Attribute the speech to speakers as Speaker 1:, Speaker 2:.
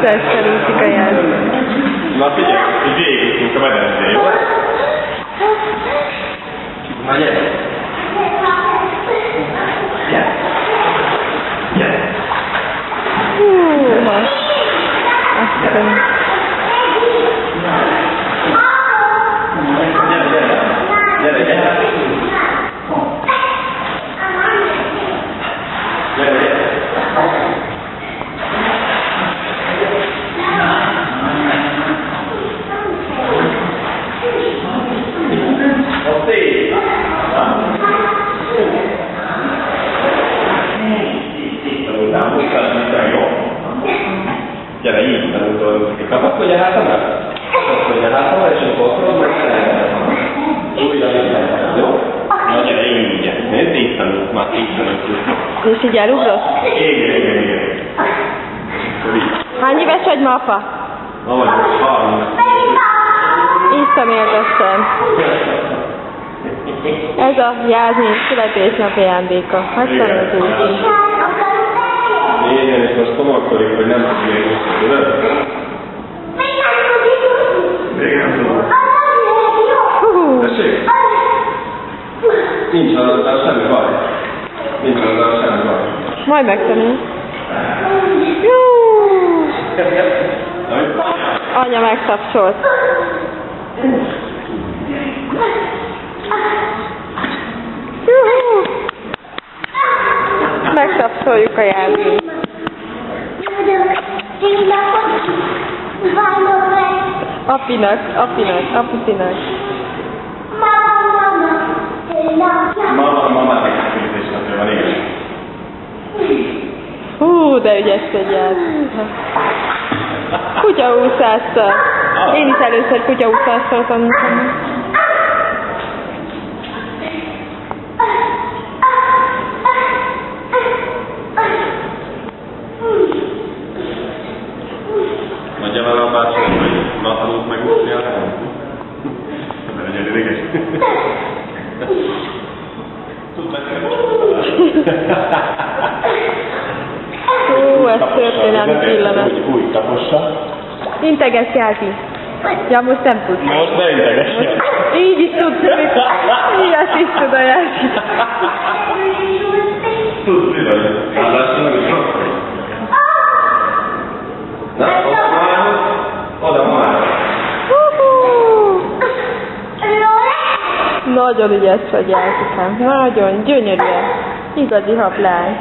Speaker 1: Össze-össze úszik a jelző.
Speaker 2: Na figyelj, hogy végigjutunk a medencé, jó? Na gyere! Gyere! Gyere!
Speaker 1: Húha! Aztán...
Speaker 2: Gyere, gyere! Gyere, gyere! Gyere, gyere! Gyere, így tanultól. Kapaszkodj a hátamra? Kapaszkodj a hátamra, és akkor akarod, meg újra lehet. Jó? Na gyere, így. Nézd, így tanult, már így tanult.
Speaker 1: És így elugrott?
Speaker 2: Igen.
Speaker 1: Hány éves vagy ma, apa?
Speaker 2: Ma vagyok, 30.
Speaker 1: Így méltoztam. Ez a Jászmin születésnapi ajándéka. 65 éves.
Speaker 2: Igen, és most komolykodik, hogy nem tudja még most, tudod? Még nem tudom. Tessék? Nincs azzal semmi baj. Nincs azzal semmi baj.
Speaker 1: Majd megtanul. Jó! Anya megtapsolt. Juhú! Megtapsoljuk a Jászmin. Apinak, apucinak.
Speaker 2: Mama megkérdésnapja van, igen.
Speaker 1: Hú, de ügyes vagy Jászmin. Kutyaúszásszal. Én is először kutyaúszásszal tanultam.
Speaker 2: Mondja már a bácsinak, hogy ma tanult megúszni a rám. Nem legyen ideges. Tud
Speaker 1: Hú, ez történelmi pillanat.
Speaker 2: Úgy tapossa.
Speaker 1: Integes, Jászmin. Ja, most nem tudsz.
Speaker 2: Most ne integessél.
Speaker 1: Így is tudsz, ilyet is tud a Jászmin.
Speaker 2: Tudsz, mi vagy? Ráadásul meg is rossz. Na, oda már.
Speaker 1: Nagyon ügyes vagy, Jászikám. Nagyon gyönyörűen. Igazi hablány.